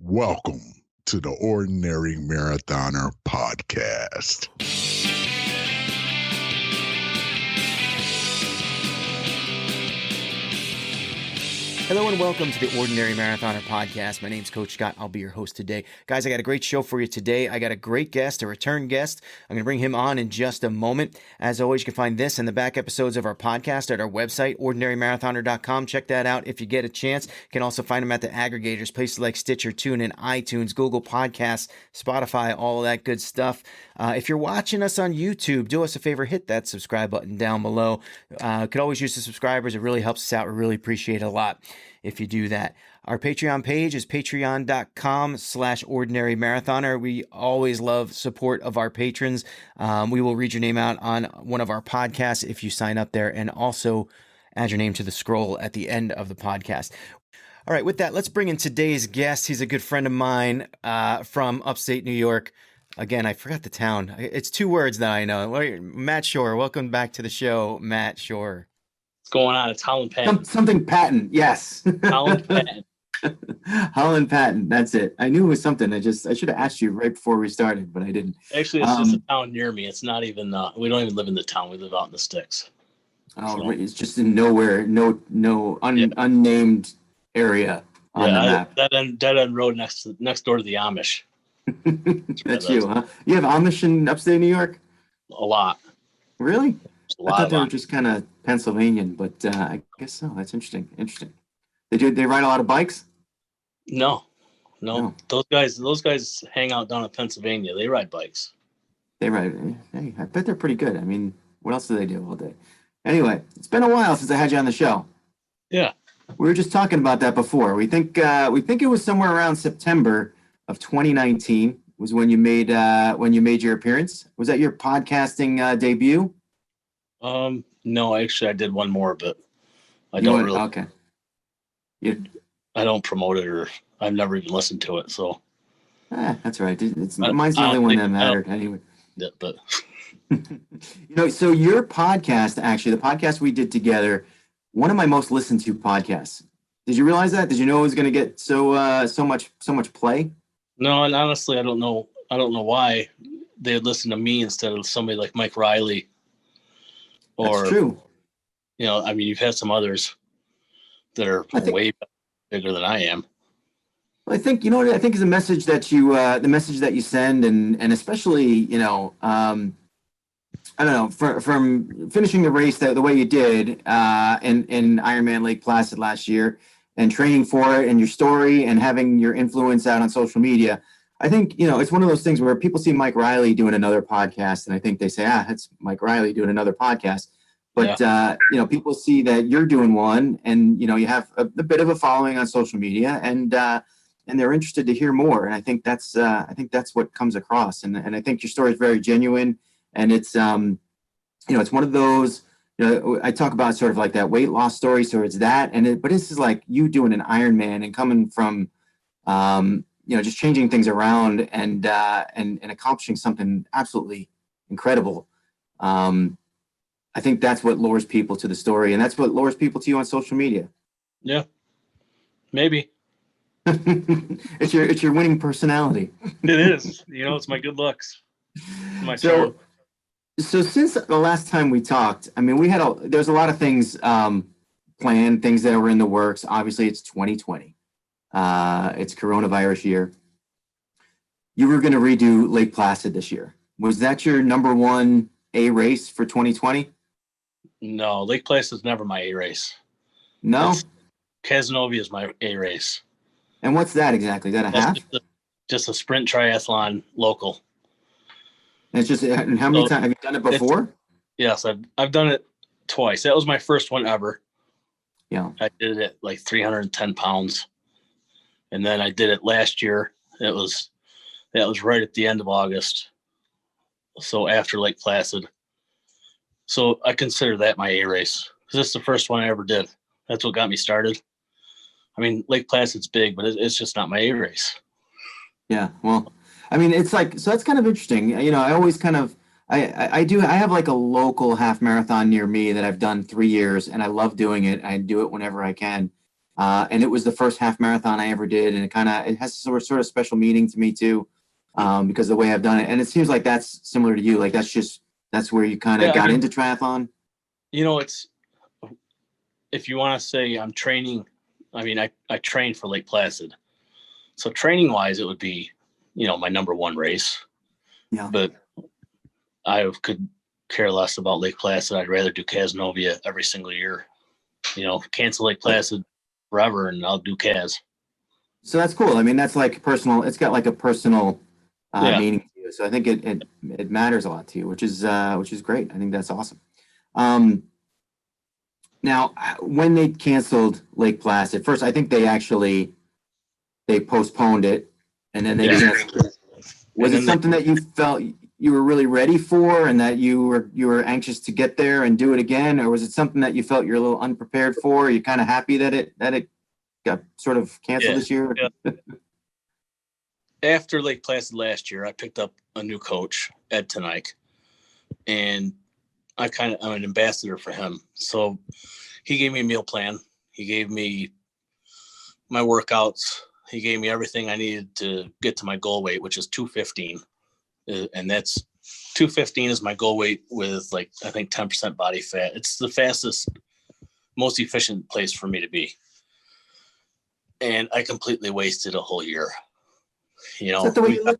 Welcome to the Ordinary Marathoner podcast. Hello and welcome to the Ordinary Marathoner podcast. My name's Coach Scott. I'll be your host today. Guys, I got a great show for you today. I got a great guest, a return guest. I'm going to bring him on in just a moment. As always, you can find this and the back episodes of our podcast at our website, ordinarymarathoner.com. Check that out if you get a chance. You can also find them at the aggregators, places like Stitcher, TuneIn, iTunes, Google Podcasts, Spotify, all of that good stuff. If you're watching us on YouTube, do us a favor, hit that subscribe button down below. Could always use the subscribers. It really helps us out. We really appreciate it a lot if you do that. Our Patreon page is patreon.com/ordinarymarathoner. We always love support of our patrons. We will read your name out on one of our podcasts if you sign up there, and also add your name to the scroll at the end of the podcast. All right, with that, let's bring in today's guest. He's a good friend of mine from upstate New York. Again, I forgot the town. It's two words that I know. Matt Schorer. Welcome back to the show, Matt Schorer. What's going on? It's Holland Patton. Something Patton, yes. Holland Patton. Holland Patton, that's it. I knew it was something. I should have asked you right before we started, but I didn't. Actually, it's just a town near me. It's not even, we don't even live in the town. We live out in the sticks. Oh, so, it's just in nowhere, unnamed area on the map. Dead end road next door to the Amish. That's you, huh? You have Amish in upstate New York? A lot. Really? I thought they were just kind of Pennsylvanian, but I guess so. That's interesting. They ride a lot of bikes? No. Those guys hang out down in Pennsylvania. They ride bikes. Hey, I bet they're pretty good. I mean, what else do they do all day? Anyway, it's been a while since I had you on the show. Yeah. We were just talking about that before. We think it was somewhere around September of 2019 was when you made your appearance. Was that your podcasting debut? No, actually I did one more, but I don't really. Okay. I don't promote it, or I've never even listened to it. So. That's right. Mine's the only one that mattered anyway. Yeah, but. So your podcast, actually, the podcast we did together, one of my most listened to podcasts. Did you realize that? Did you know it was going to get so much play? No, and honestly, I don't know why they would listen to me instead of somebody like Mike Riley. That's true. I mean, you've had some others that are way bigger than I am. I think, I think is the message that you send, and especially, I don't know, from finishing the race the way you did in Ironman Lake Placid last year, and training for it, and your story, and having your influence out on social media. I think, it's one of those things where people see Mike Riley doing another podcast, and I think they say, that's Mike Riley doing another podcast. But, people see that you're doing one, and, you have a bit of a following on social media, and they're interested to hear more. And I think that's what comes across. And I think your story is very genuine, and it's, it's one of those, I talk about sort of like that weight loss story. So it's that, but this is like you doing an Ironman and coming from, just changing things around and accomplishing something absolutely incredible. I think that's what lures people to the story, and that's what lures people to you on social media. Yeah, maybe. It's your winning personality. It is. It's my good looks. My so since the last time we talked, I mean, there's a lot of things planned, things that were in the works. Obviously, it's 2020. It's coronavirus year. You were going to redo Lake Placid this year. Was that your number one A race for 2020? No, Lake Placid is never my A race. No? Casanova is my A race. And what's that exactly? Is that a half? Just a sprint triathlon local. And it's just, and how many times have you done it before? Yes, I've done it twice. That was my first one ever. Yeah. I did it at like 310 pounds. And then I did it last year. That was right at the end of August. So after Lake Placid. So I consider that my A race, because it's the first one I ever did. That's what got me started. I mean, Lake Placid's big, but it's just not my A race. Yeah, well, I mean, it's like, so that's kind of interesting. I always kind of, I have like a local half marathon near me that I've done 3 years, and I love doing it. I do it whenever I can. And it was the first half marathon I ever did. And it has sort of special meaning to me too, because of the way I've done it. And it seems like that's similar to you. Like that's where you kind of got into triathlon. It's, if you want to say I'm training, I train for Lake Placid. So training wise, it would be, my number one race. Yeah. But I could care less about Lake Placid. I'd rather do Cazenovia every single year. Cancel Lake Placid forever, and I'll do Kaz. So that's cool. I mean, that's like personal. It's got like a personal meaning to you. So I think it matters a lot to you, which is great. I think that's awesome. Now, when they canceled Lake Placid, first I think they postponed it, and then they canceled it. Was it something that you felt you were really ready for, and that you were anxious to get there and do it again, or was it something that you felt you're a little unprepared for? Are you kind of happy that it got sort of canceled this year? Yeah. After Lake Placid last year, I picked up a new coach, Ed Tenike, and I'm an ambassador for him. So he gave me a meal plan. He gave me my workouts. He gave me everything I needed to get to my goal weight, which is 215. And that's 215 is my goal weight with I think 10% body fat. It's the fastest, most efficient place for me to be. And I completely wasted a whole year. Is that the way you look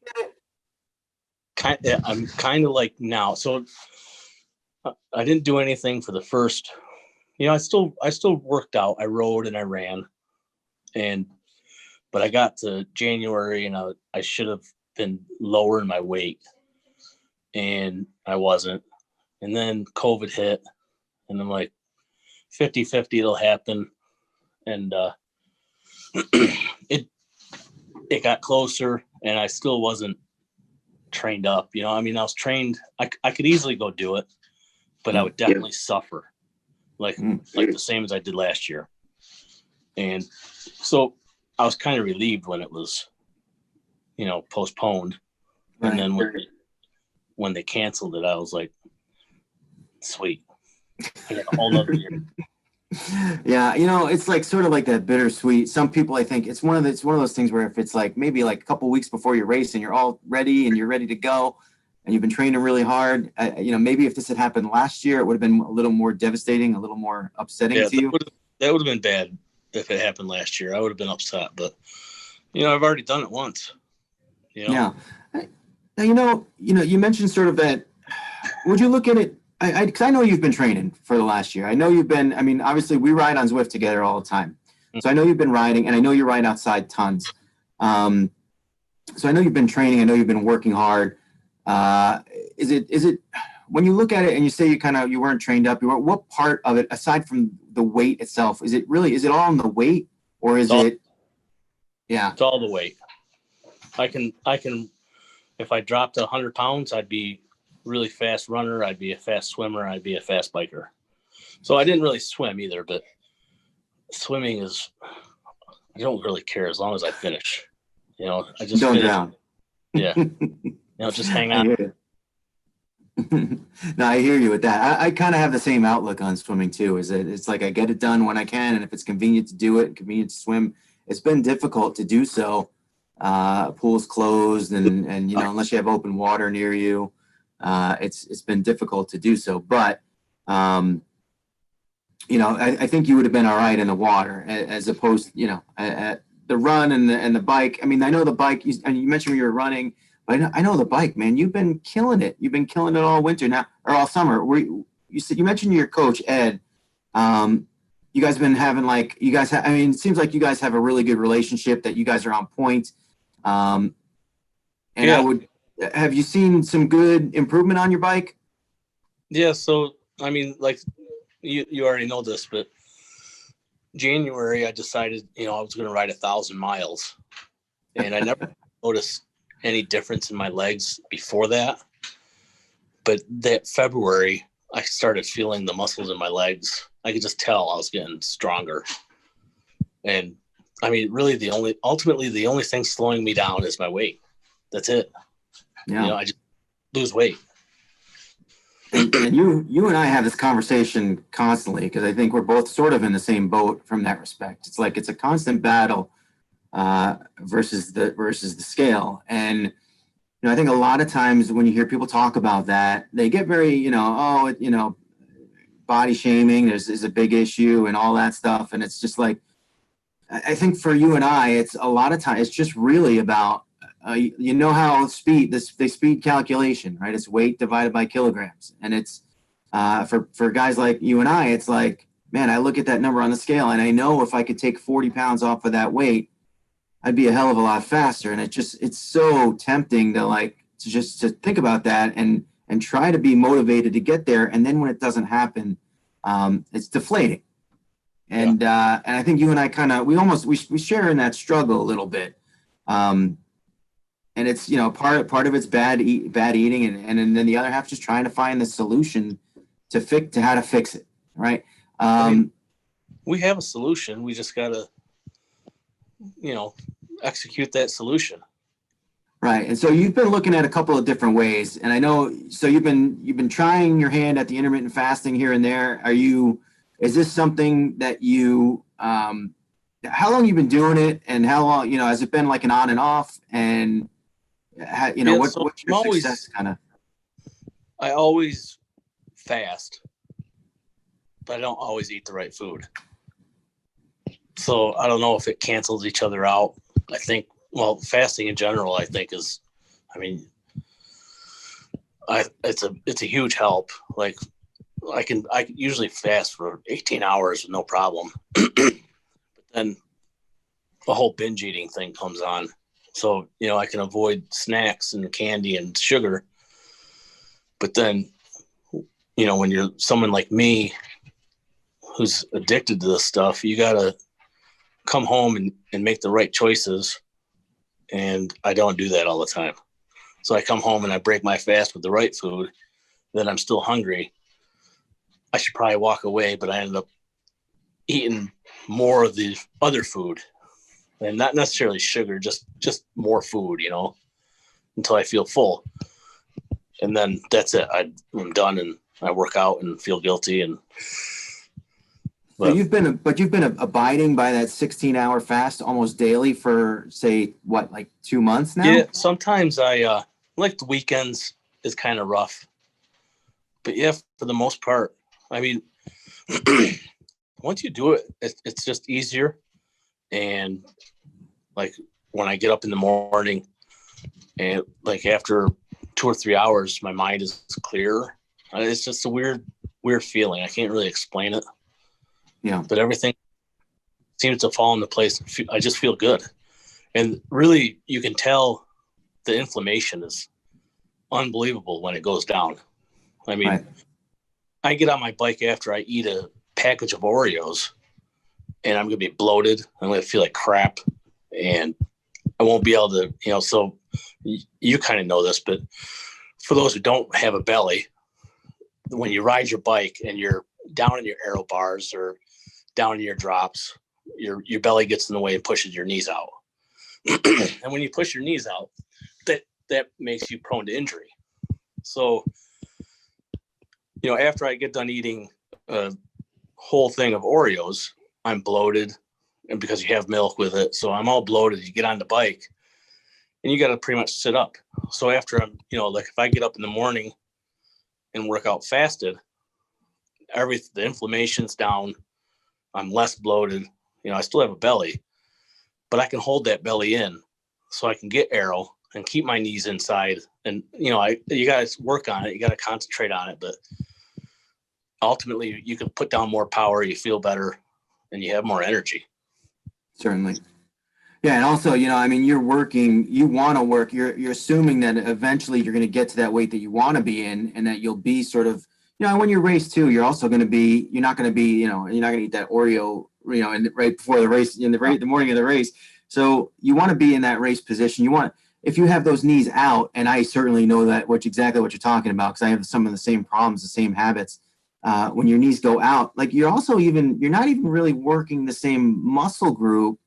at it? I'm kind of like now. So I didn't do anything for the first, I still worked out. I rode and I ran, but I got to January and I should have been lower in my weight, and I wasn't. And then COVID hit, and I'm like 50-50, it'll happen. And it got closer, and I still wasn't trained up. I was trained. I could easily go do it, but I would definitely suffer like the same as I did last year. And so I was kind of relieved when it was, postponed. Right. And then when they canceled it, I was like, sweet. I got a whole nother year. Yeah, it's like sort of like that bittersweet. Some people, I think it's one of those things where if it's like maybe like a couple weeks before your race and you're all ready and you're ready to go and you've been training really hard, maybe if this had happened last year, it would have been a little more devastating, a little more upsetting to you. That would have been bad if it happened last year. I would have been upset, but I've already done it once. Yeah. Now, you mentioned sort of that. Would you look at it? Because I know you've been training for the last year. I know you've been. Obviously, we ride on Zwift together all the time, so I know you've been riding, and I know you ride outside tons. So I know you've been training. I know you've been working hard. Is it when you look at it and you say you weren't trained up? What part of it, aside from the weight itself, is it all on the weight, or is it? Yeah, it's all the weight. I can. If I dropped 100 pounds, I'd be really fast runner. I'd be a fast swimmer. I'd be a fast biker. So I didn't really swim either, but swimming is, I don't really care as long as I finish. I just don't drown. Yeah. Just hang on. No, I hear you with that. I kind of have the same outlook on swimming too. It's like I get it done when I can, and if it's convenient to do it, convenient to swim. It's been difficult to do so. Pools closed, and unless you have open water near you, it's been difficult to do so. But I think you would have been all right in the water as opposed, at the run and the bike. I know the bike. You mentioned you were running, but I know the bike, man. You've been killing it. You've been killing it all winter now, or all summer. You mentioned your coach Ed. You guys have been having it seems like you guys have a really good relationship. That you guys are on point. Have you seen some good improvement on your bike? Yeah. So, you already know this, but January, I decided, I was going to ride 1,000 miles, and I never noticed any difference in my legs before that. But that February, I started feeling the muscles in my legs. I could just tell I was getting stronger. And really ultimately the only thing slowing me down is my weight. That's it. Yeah. I just lose weight. and you and I have this conversation constantly because I think we're both sort of in the same boat from that respect. It's like it's a constant battle versus the scale. And I think a lot of times when you hear people talk about that, they get very body shaming is a big issue and all that stuff. And it's just like I think for you and I, it's a lot of time. It's just really about how the speed calculation, right? It's weight divided by kilograms, and it's for guys like you and I, it's like, man, I look at that number on the scale, and I know if I could take 40 pounds off of that weight, I'd be a hell of a lot faster. And it's so tempting to think about that and try to be motivated to get there, and then when it doesn't happen, it's deflating. And and I think you and I we share in that struggle a little bit. And it's part of it's bad eating, and then the other half just trying to find the solution to how to fix it, right? We have a solution. We just gotta execute that solution. Right. And so you've been looking at a couple of different ways, and I know so you've been trying your hand at the intermittent fasting here and there. Is this something that you how long you been doing it, and how long has it been like an on and off, and what's your success kind of? I always fast, but I don't always eat the right food. So I don't know if it cancels each other out. I think, fasting in general, I think it's a huge help. Like I can usually fast for 18 hours with no problem. But then the whole binge eating thing comes on. So, I can avoid snacks and candy and sugar. But then, when you're someone like me who's addicted to this stuff, you got to come home and make the right choices. And I don't do that all the time. So I come home and I break my fast with the right food. Then I'm still hungry. I should probably walk away, but I ended up eating more of the other food. And not necessarily sugar, just more food, until I feel full. And then that's it. I'm done, and I work out and feel guilty. So you've been abiding by that 16-hour fast almost daily for, say, like 2 months now? Yeah, sometimes I like the weekends is kind of rough. But yeah, for the most part, once you do it, it's just easier. And like when I get up in the morning and like after 2 or 3 hours, my mind is clear. It's just a weird feeling. I can't really explain it. Yeah. But everything seems to fall into place. I just feel good. And really, you can tell the inflammation is unbelievable when it goes down. Right. I get on my bike after I eat a package of Oreos, and I'm going to be bloated. I'm going to feel like crap, and I won't be able to, so you kind of know this, but for those who don't have a belly, when you ride your bike and you're down in your aero bars or down in your drops, your belly gets in the way and pushes your knees out. And when you push your knees out, that makes you prone to injury. So, after I get done eating a whole thing of Oreos, I'm bloated, and because you have milk with it. So I'm all bloated. You get on the bike and you got to pretty much sit up. So after I'm, like if I get up in the morning and work out fasted, the inflammation's down. I'm less bloated. I still have a belly, but I can hold that belly in so I can get aero and keep my knees inside. And, you got to work on it. You got to concentrate on it, but ultimately you can put down more power. You feel better and you have more energy. Certainly. Yeah. And also, you're working, you want to work, you're assuming that eventually you're going to get to that weight that you want to be in, and that you'll be sort of, when you race too, you're also going to be, you're not going to be, you're not going to eat that Oreo, right before the race, the morning of the race. So you want to be in that race position. If you have those knees out, and I certainly know that exactly what you're talking about, because I have some of the same problems, the same habits. When your knees go out, like you're not even really working the same muscle group,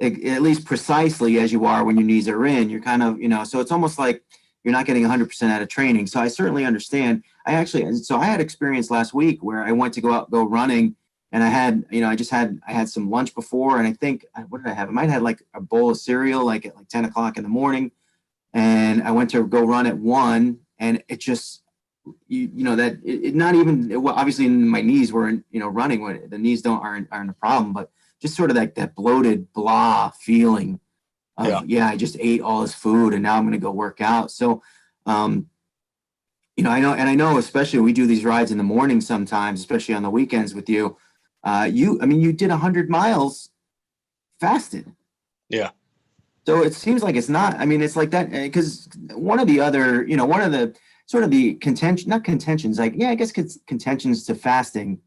at least precisely as you are when your knees are in. You're kind of, so it's almost like you're not getting 100% out of training. So I certainly understand. I had experience last week where I went to go running, and I had some lunch before, and I think, what did I have? I might have had like a bowl of cereal, like at like 10 o'clock in the morning. And I went to go run at 1, and it just, obviously my knees weren't, running when the knees aren't a problem, but just sort of like that bloated blah feeling of, I just ate all this food and now I'm going to go work out. So, I know, especially we do these rides in the morning sometimes, especially on the weekends with you. You did 100 miles fasted. Yeah. So it seems like it's not, it's like that, because one of the sort of the contentions to fasting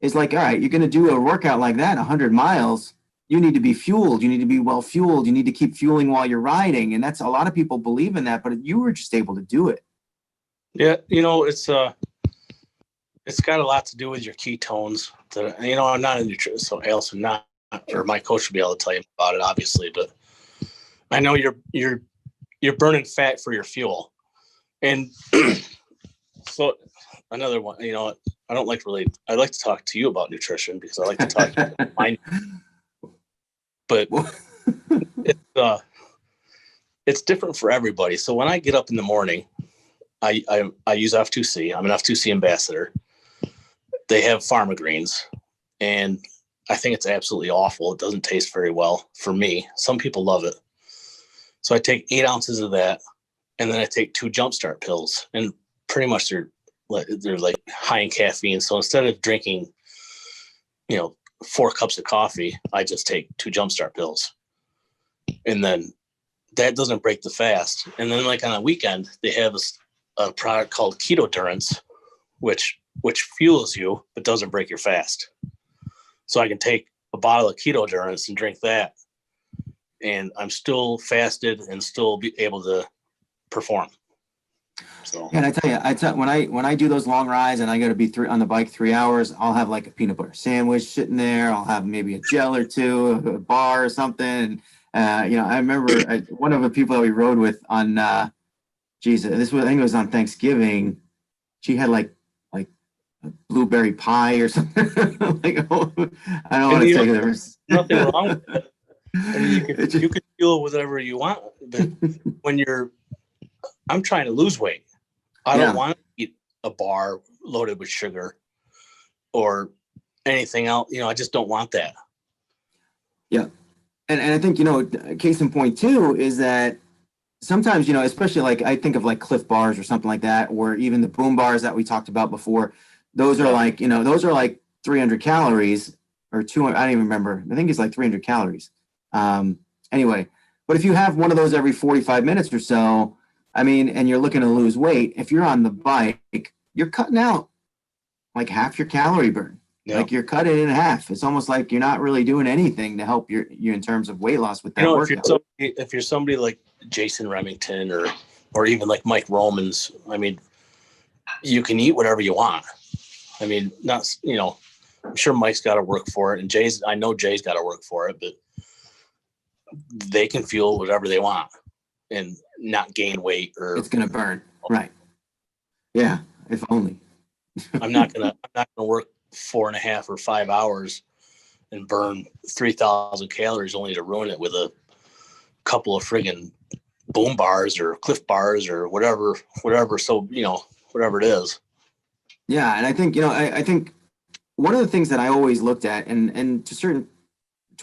is like, all right, you're going to do a workout like that, 100 miles, you need to be fueled, you need to be well fueled, you need to keep fueling while you're riding. And that's, a lot of people believe in that, but you were just able to do it. Yeah. It's got a lot to do with your ketones. I'm not a nutritionist, so I also not, or my coach will be able to tell you about it, obviously, but I know you're burning fat for your fuel. And so another one, I like to talk to you about nutrition because I like to talk about mine. But it's different for everybody. So when I get up in the morning, I use F2C. I'm an F2C ambassador. They have Pharma Greens, and I think it's absolutely awful. It doesn't taste very well for me. Some people love it. So I take 8 ounces of that, and then I take 2 Jumpstart pills, and pretty much they're like high in caffeine. So instead of drinking, 4 cups of coffee, I just take 2 Jumpstart pills, and then that doesn't break the fast. And then like on a weekend, they have a product called Ketodurance, which fuels you but doesn't break your fast. So I can take a bottle of Ketodurance and drink that, and I'm still fasted and still be able to perform. So. And I tell you, when I do those long rides and I got to be on the bike 3 hours, I'll have like a peanut butter sandwich sitting there. I'll have maybe a gel or two, a bar or something. I remember one of the people that we rode with on, I think it was on Thanksgiving. She had like a blueberry pie or something. I don't want to say there's nothing wrong with it. You can feel whatever you want, but when I'm trying to lose weight. I don't want to eat a bar loaded with sugar or anything else. I just don't want that. Yeah. And I think, case in point too, is that sometimes, especially like I think of like Cliff bars or something like that, or even the boom bars that we talked about before, those are like, those are like 300 calories or 200. I don't even remember. I think it's like 300 calories. Anyway, but if you have one of those every 45 minutes or so, and you're looking to lose weight, if you're on the bike, you're cutting out like half your calorie burn. Yeah. Like you're cutting it in half. It's almost like you're not really doing anything to help you in terms of weight loss with that workout. If you're somebody like Jason Remington or even like Mike Romans, you can eat whatever you want. I'm sure Mike's got to work for it, and I know Jay's got to work for it, but they can fuel whatever they want and not gain weight or it's going to burn. Right. Yeah. If only. I'm not going to work 4.5 or 5 hours and burn 3,000 calories only to ruin it with a couple of friggin' boom bars or Cliff bars or whatever. So, whatever it is. Yeah. And I think, I think one of the things that I always looked at and to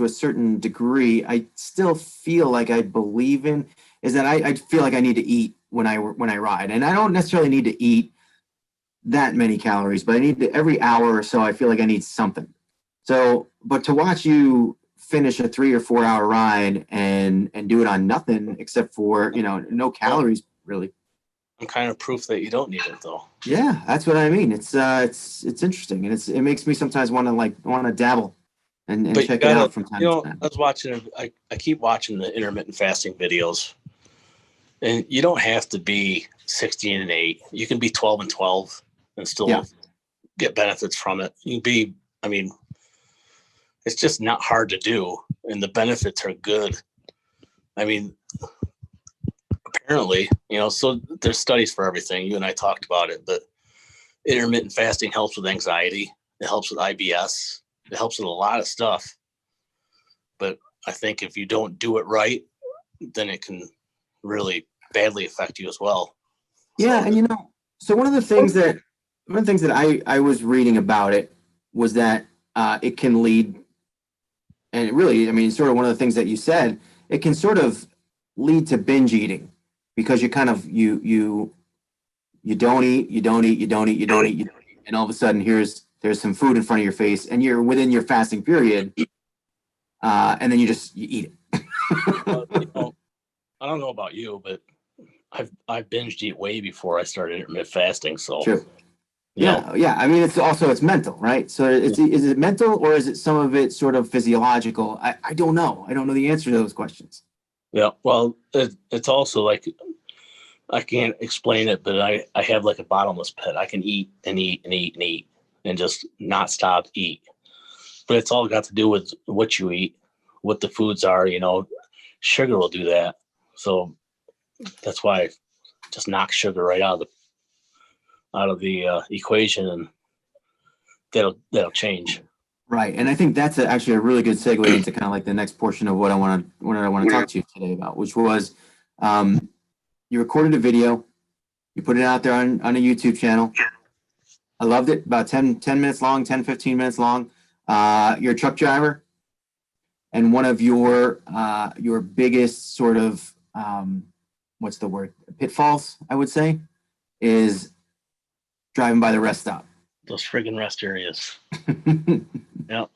a certain degree, I still feel like I believe in is that I feel like I need to eat when I ride, and I don't necessarily need to eat that many calories, but I need to, every hour or so, I feel like I need something. So, but to watch you finish a 3 or 4 hour ride and do it on nothing except for, no calories really. I'm kind of proof that you don't need it though. Yeah, that's what I mean. It's interesting, and it makes me sometimes want to dabble and check it out from time to time. I was watching. I keep watching the intermittent fasting videos, and you don't have to be 16 and 8. You can be 12 and 12 and still get benefits from it. You can be. It's just not hard to do, and the benefits are good. Apparently Apparently, so there's studies for everything. You and I talked about it, but intermittent fasting helps with anxiety. It helps with IBS. It helps with a lot of stuff. But I think if you don't do it right, then it can really badly affect you as well. Yeah, and so one of the things that I was reading about it was that it can lead, and really, I mean, sort of one of the things that you said, it can sort of lead to binge eating because you kind of you don't eat, and all of a sudden there's some food in front of your face, and you're within your fasting period, and then you eat it. I don't know about you, but I've binged eat way before I started intermittent fasting. So true. Yeah. I mean, it's mental, right? So is it mental or is it some of it sort of physiological? I don't know. I don't know the answer to those questions. Yeah. Well, it's also like, I can't explain it, but I have like a bottomless pit. I can eat and eat and eat and eat and just not stop eat. But it's all got to do with what you eat, what the foods are, sugar will do that. So that's why I just knock sugar right out of the equation, and that'll change. Right, and I think that's actually a really good segue into kind of like the next portion of what I want to talk to you today about, which was you recorded a video, you put it out there on a YouTube channel. I loved it, about 10 minutes long, 10, 15 minutes long. You're a truck driver, and one of your biggest sort of what's the word, pitfalls, I would say, is driving by the rest stop. Those friggin' rest areas. Yeah,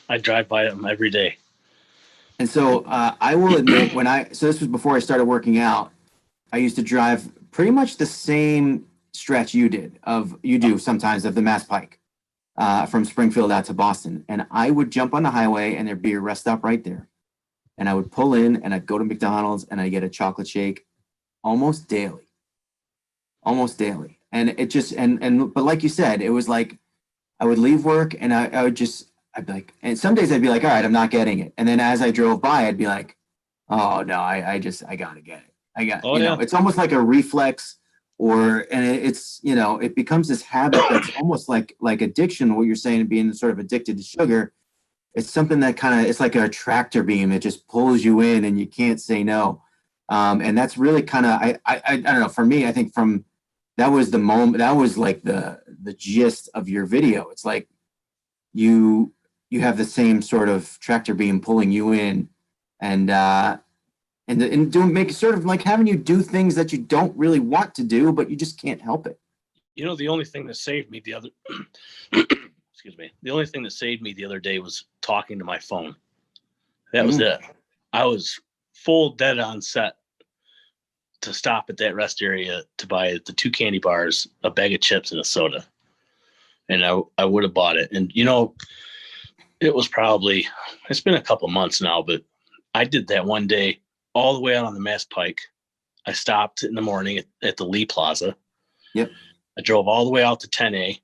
I drive by them every day. And so I will admit, so this was before I started working out, I used to drive pretty much the same stretch you do sometimes of the Mass Pike from Springfield out to Boston. And I would jump on the highway and there'd be a rest stop right there. And I would pull in and I'd go to McDonald's and I'd get a chocolate shake almost daily. And it just, but like you said, it was like, I would leave work and I'd be like, and some days I'd be like, all right, I'm not getting it. And then as I drove by, I'd be like, oh no, I gotta get it. It's almost like a reflex it's, it becomes this habit that's almost like addiction, what you're saying, being sort of addicted to sugar. It's something that it's like a tractor beam. It just pulls you in and you can't say no. And that's really I don't know, for me, I think that was the moment, that was like the gist of your video. It's like you have the same sort of tractor beam pulling you in and make sort of like having you do things that you don't really want to do, but you just can't help it. The only thing that saved me the only thing that saved me the other day was talking to my phone. That was it. I was full dead on set to stop at that rest area to buy the 2 candy bars, a bag of chips, and a soda. And I would have bought it. And, it was it's been a couple months now, but I did that one day all the way out on the Mass Pike. I stopped in the morning at the Lee Plaza. Yep. I drove all the way out to 10A,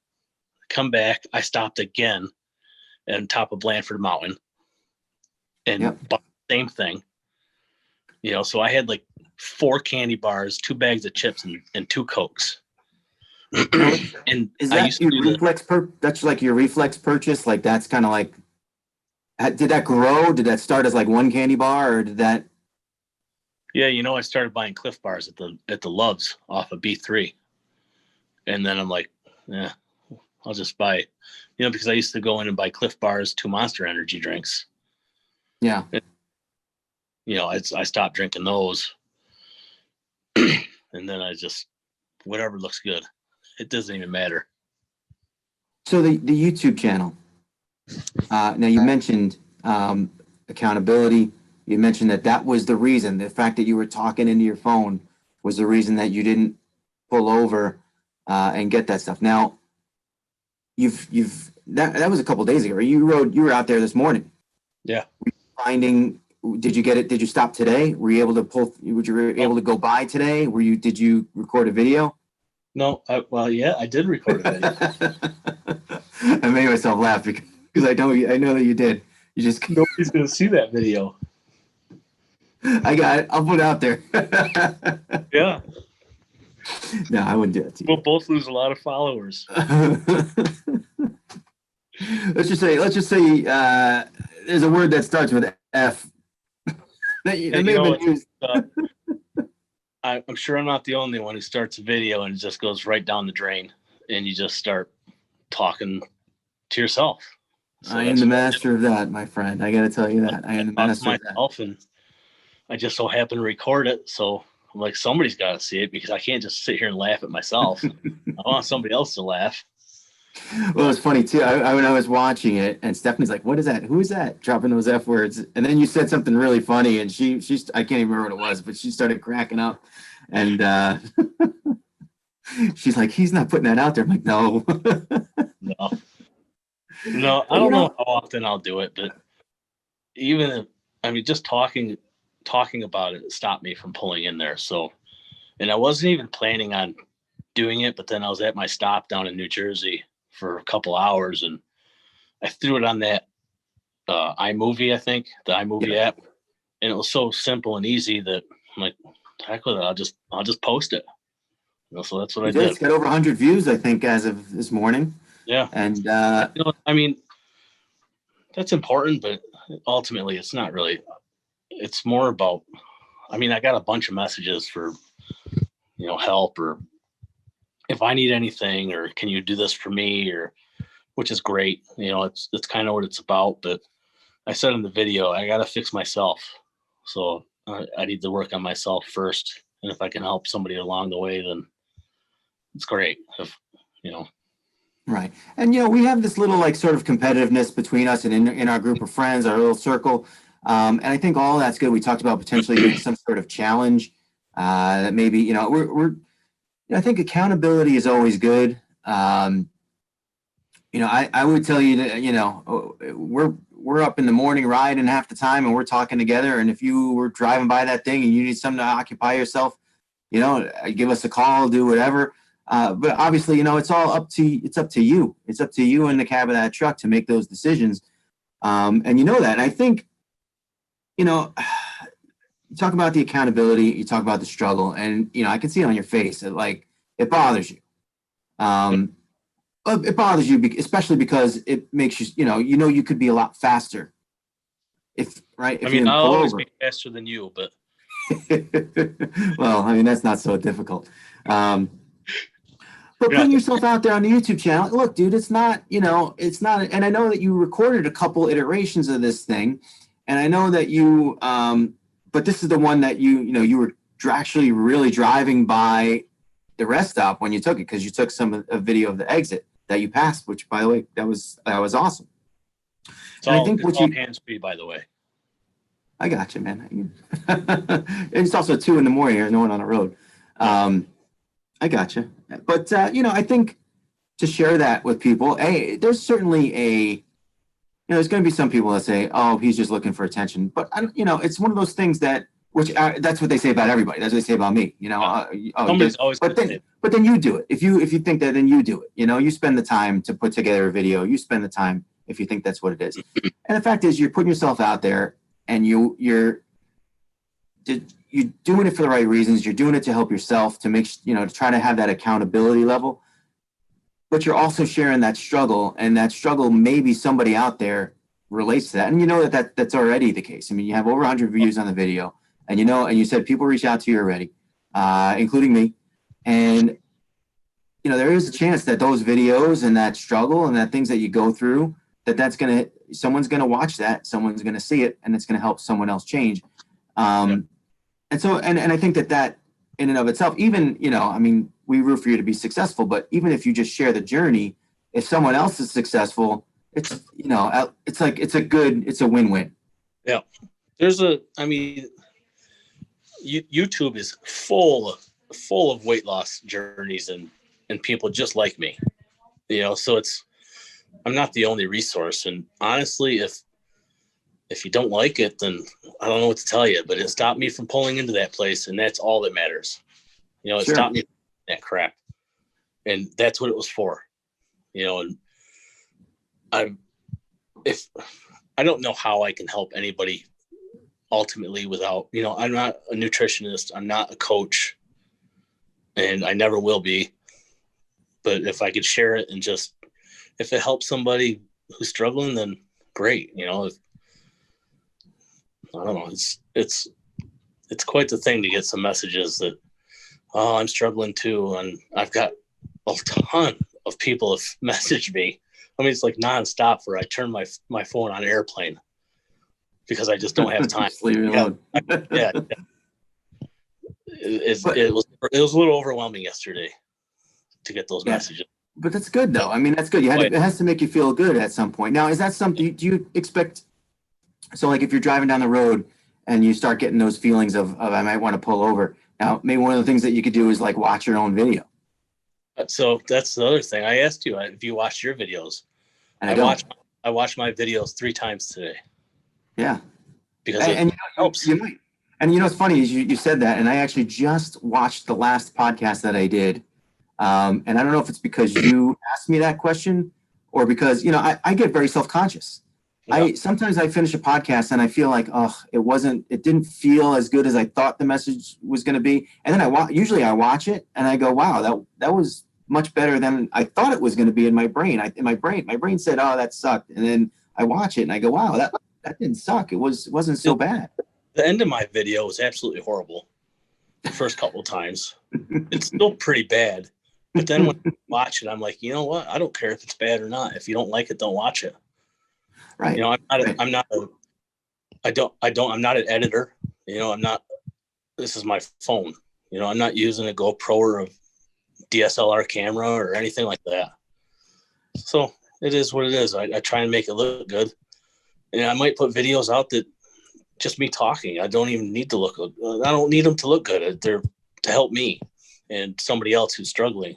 come back. I stopped again on top of Blandford Mountain and bought the same thing. So I had like 4 candy bars, 2 bags of chips, and 2 Cokes. And is that your reflex? That's like your reflex purchase. Like that's kind of like. Did that grow? Did that start as like 1 candy bar, or did that? Yeah, I started buying Cliff Bars at the Loves off of B3, and then I'm like, yeah, I'll just buy, because I used to go in and buy Cliff Bars, 2 Monster Energy drinks. Yeah. And, I stopped drinking those, and then I just whatever looks good. It doesn't even matter. So the YouTube channel. Now you mentioned accountability. You mentioned that was the reason. The fact that you were talking into your phone was the reason that you didn't pull over and get that stuff. Now that was a couple days ago. You were out there this morning. Yeah. Did you get it? Did you stop today? Were you able to able to go by today? Did you record a video? No, I did record a video. I made myself laugh because I know that you did. You just nobody's gonna see that video. I got it. I'll put it out there. Yeah. No, I wouldn't do that to We'll you. both lose a lot of followers. let's just say there's a word that starts with F that And may have been used. I'm sure I'm not the only one who starts a video and it just goes right down the drain, and you just start talking to yourself. So I am the master of that, my friend. I got to tell you that. I am the master of that. Myself, and I just so happen to record it. So I'm like, somebody's got to see it because I can't just sit here and laugh at myself. I want somebody else to laugh. Well, it's funny too. When I was watching it, and Stephanie's like, "What is that? Who is that dropping those F words?" And then you said something really funny, and she's I can't even remember what it was, but she started cracking up, and she's like, "He's not putting that out there." I'm like, "No." No, I don't know how often I'll do it, but even if, I mean, just talking about it stopped me from pulling in there. So, and I wasn't even planning on doing it, but then I was at my stop down in New Jersey for a couple hours, and I threw it on that iMovie, I think, the iMovie app, and it was so simple and easy that I'm like, heck with it, I'll just post it. So that's what I did. It's got over 100 views, I think, as of this morning. Yeah, and I mean, that's important, but ultimately, it's not really. It's more about. I mean, I got a bunch of messages for, help, or if I need anything, or can you do this for me, or which is great. It's kind of what it's about. But I said in the video, I got to fix myself. So I need to work on myself first. And if I can help somebody along the way, then it's great. Right. And, we have this little sort of competitiveness between us and in our group of friends, our little circle. And I think all that's good. We talked about potentially doing some sort of challenge that maybe, I think accountability is always good. I would tell you that, we're up in the morning riding half the time and we're talking together. And if you were driving by that thing and you need something to occupy yourself, give us a call, do whatever. But obviously, it's up to you. It's up to you in the cab of that truck to make those decisions. And that. And I think, you talk about the accountability, you talk about the struggle, and, I can see it on your face that it bothers you. It bothers you, especially because it makes you, you could be a lot faster. If I'll always be faster than you, but. Well, that's not so difficult. But putting yourself out there on the YouTube channel, look, dude, it's not, it's not, and I know that you recorded a couple iterations of this thing, and I know that you, but this is the one that you were actually really driving by the rest stop when you took it, because you took a video of the exit that you passed, which, by the way, that was awesome. It's all hands-free, by the way. I got you, man. It's also 2 a.m. here, no one on the road. I got you. But, I think to share that with people, there's certainly there's going to be some people that say, oh, he's just looking for attention. But, it's one of those things that, that's what they say about everybody. That's what they say about me. Somebody's always but then you do it. If you think that, then you do it. You spend the time to put together a video. You spend the time if you think that's what it is. And the fact is, you're putting yourself out there, and you're doing it for the right reasons. You're doing it to help yourself, to make, to try to have that accountability level. But you're also sharing that struggle, and that struggle, maybe somebody out there relates to that. And that's already the case. You have over 100 views on the video, and and you said people reach out to you already, including me. And, there is a chance that those videos and that struggle and that things that you go through, someone's going to watch that, someone's going to see it, and it's going to help someone else change. And so, and I think that in and of itself, even, we root for you to be successful, but even if you just share the journey, if someone else is successful, it's, it's a win-win. Yeah. YouTube is full of weight loss journeys and people just like me, so I'm not the only resource. And honestly, if you don't like it, then I don't know what to tell you, but it stopped me from pulling into that place. And that's all that matters. It stopped me from that crap. And that's what it was for, and I don't know how I can help anybody ultimately without, I'm not a nutritionist. I'm not a coach, and I never will be. But if I could share it and just, if it helps somebody who's struggling, then great. I don't know. It's quite the thing to get some messages that, oh, I'm struggling too. And I've got a ton of people have messaged me. I mean, it's like nonstop where I turn my phone on airplane because I just don't have time. Just leave it alone. Yeah. It was a little overwhelming yesterday to get those messages. But that's good though. I mean, that's good. It has to make you feel good at some point. Now, is that something, do you expect, so like if you're driving down the road and you start getting those feelings of I might want to pull over. Now, maybe one of the things that you could do is like watch your own video. So that's the other thing. I asked you if you watched your videos. And I watched my videos 3 times today. Yeah. Because it helps. You might. And what's funny is you said that, and I actually just watched the last podcast that I did. And I don't know if it's because you asked me that question or because, I get very self-conscious. Yeah. Sometimes I finish a podcast and I feel like, it didn't feel as good as I thought the message was going to be. And then usually I watch it and I go, wow, that was much better than I thought it was going to be in my brain. My brain said, oh, that sucked. And then I watch it and I go, wow, that didn't suck. It wasn't so bad. The end of my video was absolutely horrible. The first couple of times, it's still pretty bad. But then when I watch it, I'm like, you know what? I don't care if it's bad or not. If you don't like it, don't watch it. Right. I'm not an editor. This is my phone. I'm not using a GoPro or a DSLR camera or anything like that. So it is what it is. I try and make it look good. And I might put videos out that just me talking. I don't even need to look good. I don't need them to look good. They're to help me and somebody else who's struggling.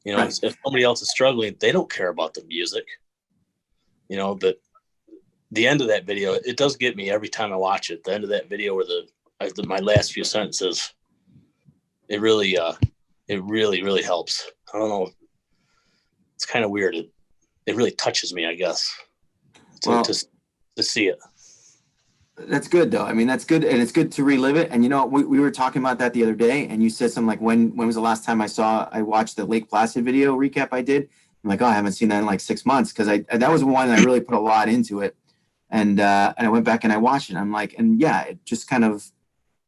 Right. If somebody else is struggling, they don't care about the music. But the end of that video, it does get me every time I watch it. The end of that video where my last few sentences, it really helps. I don't know. It's kind of weird. It really touches me, I guess, to see it. That's good though. I mean, that's good. And it's good to relive it. And we were talking about that the other day and you said something like, when was the last time I watched the Lake Placid video recap I did? I'm like, oh, I haven't seen that in like 6 months. Cause that was one that I really put a lot into it. And I went back and I watched it. I'm like, and yeah, it just kind of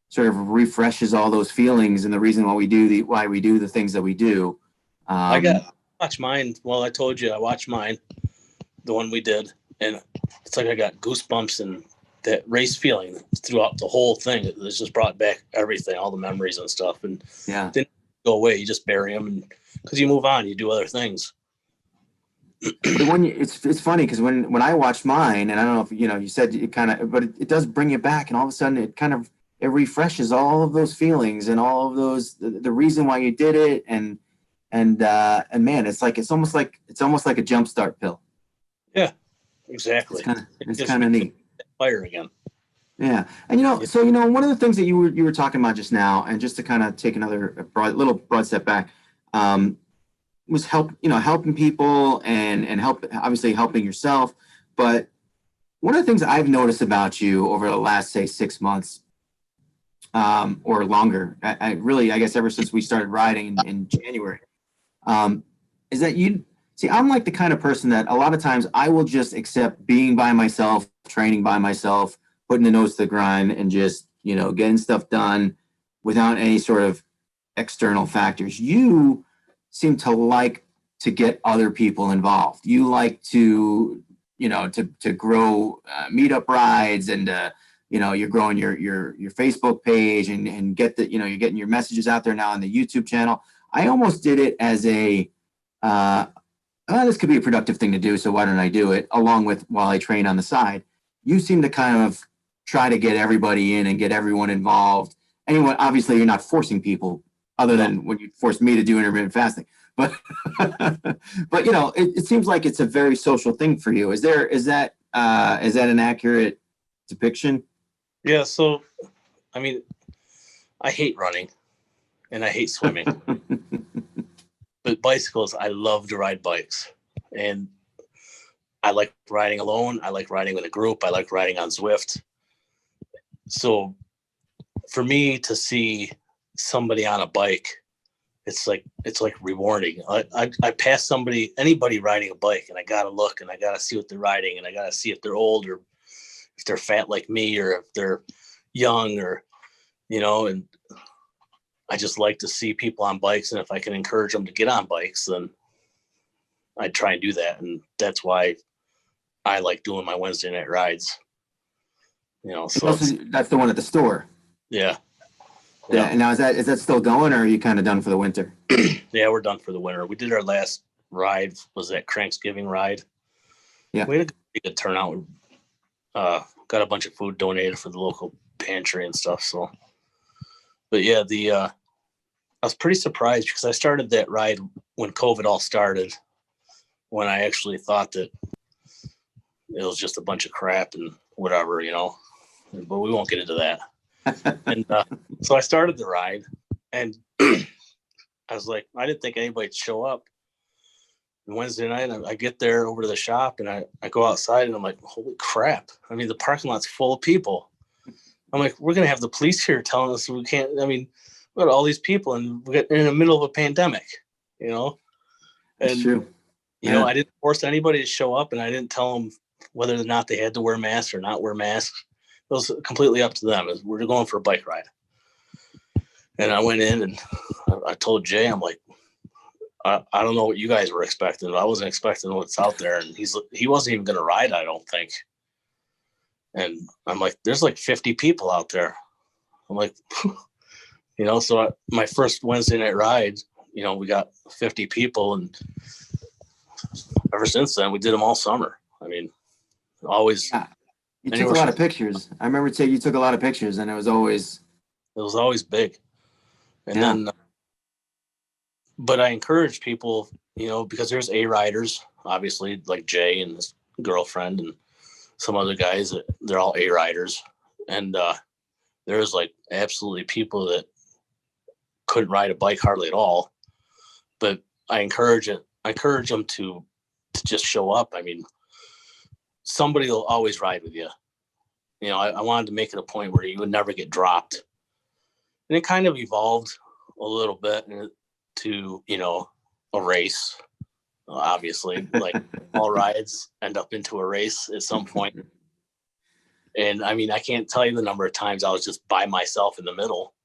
sort of refreshes all those feelings and the reason why we do the things that we do. I watched mine. Well, I told you I watched mine, the one we did. And it's like I got goosebumps and that race feeling throughout the whole thing. It just brought back everything, all the memories and stuff. And didn't go away. You just bury them because you move on, you do other things. It's funny because when I watched mine, and I don't know if you said it kind of, but it does bring you back, and all of a sudden it refreshes all of those feelings and all of those the reason why you did it, and man, it's almost like a jumpstart pill. Yeah, exactly. It's kind of neat. Fire again. Yeah, and so one of the things that you were talking about just now, and just to kind of take another broad step back, was helping people and obviously helping yourself. But one of the things I've noticed about you over the last, say, 6 months or longer, I guess ever since we started riding in January, is that I'm like the kind of person that a lot of times I will just accept being by myself, training by myself, putting the nose to the grind and just, getting stuff done without any sort of external factors. You seem to like to get other people involved. You like to, to grow meetup rides and, you're growing your Facebook page and get you're getting your messages out there now on the YouTube channel. I almost did it as this could be a productive thing to do, so why don't I do it along with while I train on the side. You seem to kind of try to get everybody in and get everyone involved. Anyone, obviously you're not forcing people other than when you forced me to do intermittent fasting. But it seems like it's a very social thing for you. Is that an accurate depiction? Yeah, so I mean, I hate running and I hate swimming. But bicycles, I love to ride bikes. And I like riding alone. I like riding with a group. I like riding on Zwift. So for me to see somebody on a bike, it's like rewarding. I pass anybody riding a bike, and I gotta look, and I gotta see what they're riding, and I gotta see if they're old or if they're fat like me, or if they're young, or and I just like to see people on bikes, and if I can encourage them to get on bikes, then I try and do that, and that's why I like doing my Wednesday night rides. So that's the one at the store. Yeah. Yeah. And now is that still going, or are you kind of done for the winter? Yeah, we're done for the winter. We did our last ride, was that Cranksgiving ride. Yeah. We had a pretty good turnout. Got a bunch of food donated for the local pantry and stuff. So, but yeah, I was pretty surprised because I started that ride when COVID all started, when I actually thought that it was just a bunch of crap and whatever, but we won't get into that. And so I started the ride, and I was like, I didn't think anybody'd show up. And Wednesday night, I get there over to the shop, and I go outside, and I'm like, holy crap. I mean, the parking lot's full of people. I'm like, we're going to have the police here telling us we can't. I mean, we got all these people, and we're in the middle of a pandemic, And, That's true. I didn't force anybody to show up, and I didn't tell them whether or not they had to wear masks or not wear masks. It was completely up to them. We're going for a bike ride. And I went in, and I told Jay, I'm like, I don't know what you guys were expecting, but I wasn't expecting what's out there. And he wasn't even going to ride, I don't think. And I'm like, there's like 50 people out there. I'm like, so my first Wednesday night ride, we got 50 people. And ever since then, we did them all summer. I mean, always. Yeah. You took a lot of pictures. I remember you took a lot of pictures, and it was always big. And then, but I encourage people, because there's A riders, obviously, like Jay and his girlfriend and some other guys that they're all A riders. And there's like absolutely people that couldn't ride a bike hardly at all. But I encourage them to just show up. I mean, somebody will always ride with you. I wanted to make it a point where you would never get dropped. And it kind of evolved a little bit to, a race. Obviously, like all rides end up into a race at some point. And I mean, I can't tell you the number of times I was just by myself in the middle,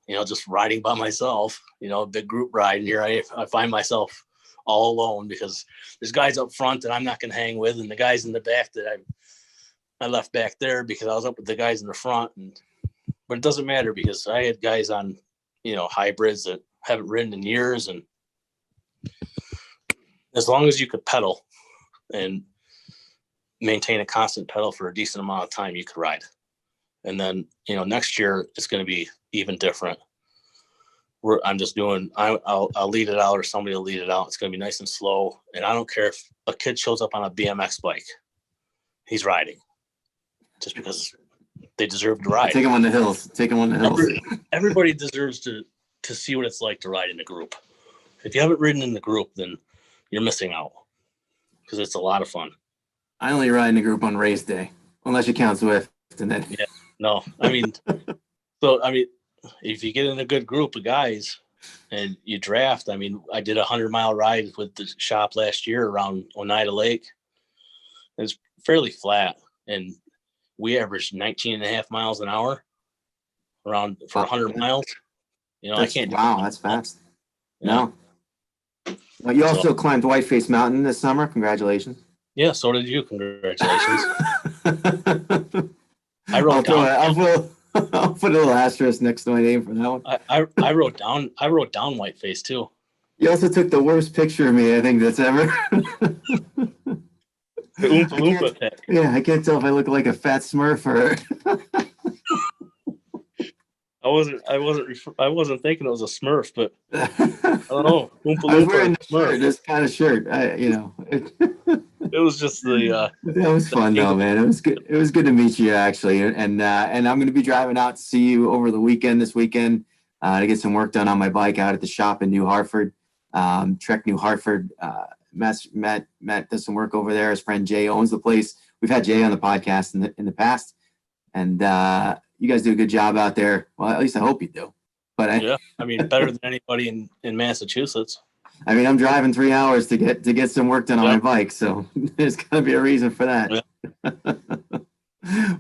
just riding by myself, a big group ride. And here I find myself all alone because there's guys up front that I'm not going to hang with, and the guys in the back that I left back there because I was up with the guys in the front. But it doesn't matter because I had guys on, hybrids that haven't ridden in years, and as long as you could pedal and maintain a constant pedal for a decent amount of time, you could ride. And then, next year it's going to be even different. I'm just doing, I'll lead it out, or somebody will lead it out. It's going to be nice and slow. And I don't care if a kid shows up on a BMX bike, he's riding just because they deserve to ride. Take him on the hills. Everybody deserves to see what it's like to ride in a group. If you haven't ridden in the group, then you're missing out because it's a lot of fun. I only ride in a group on race day, unless you count Swift. And then no, I mean, if you get in a good group of guys and you draft, I mean, I did a 100-mile ride with the shop last year around Oneida Lake. It's fairly flat, and we averaged 19 and a half miles an hour around for 100 miles. I can't. Wow, that's fast. No. Well, you also climbed Whiteface Mountain this summer. Congratulations. Yeah, so did you. Congratulations. I wrote down. I'll put a little asterisk next to my name for that one. I wrote down Whiteface too. You also took the worst picture of me, I think, that's ever. I can't tell if I look like a fat Smurf or. I wasn't thinking it was a Smurf, but I don't know. I was wearing this kind of shirt. It was just the. That was fun though, man. It was good. It was good to meet you actually, and I'm going to be driving out to see you over the weekend. This weekend, to get some work done on my bike out at the shop in New Hartford, Trek New Hartford. Matt does some work over there. His friend Jay owns the place. We've had Jay on the podcast in the past, and you guys do a good job out there. Well, at least I hope you do. But Yeah, I mean, better than anybody in Massachusetts. I mean, I'm driving 3 hours to get some work done on my bike, so there's got to be a reason for that. Yeah.